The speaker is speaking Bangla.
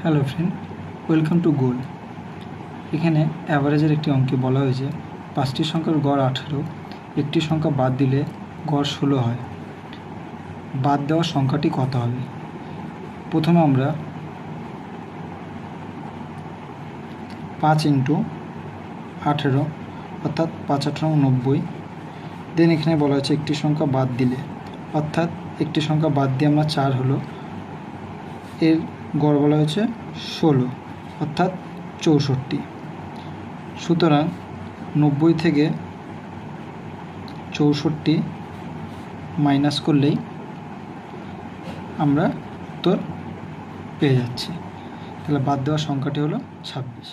হ্যালো ফ্রেন্ড, ওয়েলকাম টু গোল। এখানে অ্যাভারেজের একটি অঙ্কে বলা হয়েছে 5টি সংখ্যার গড় 18, একটি সংখ্যা বাদ দিলে গড় 16 হয়। বাদ দেওয়া সংখ্যাটি কত হবে? প্রথমে আমরা 5 × 18 অর্থাৎ 5 × 18 = 90। দেন এখানে বলা হয়েছে একটি সংখ্যা বাদ দিলে, অর্থাৎ একটি সংখ্যা বাদ দিয়ে আমরা 4 হলো, এর গড় বলা হয়েছে 16 অর্থাৎ 64। সুতরাং 90 থেকে 64 মাইনাস করলেই আমরা উত্তর পেয়ে যাচ্ছি। তাহলে বাদ দেওয়া সংখ্যাটি হলো 26।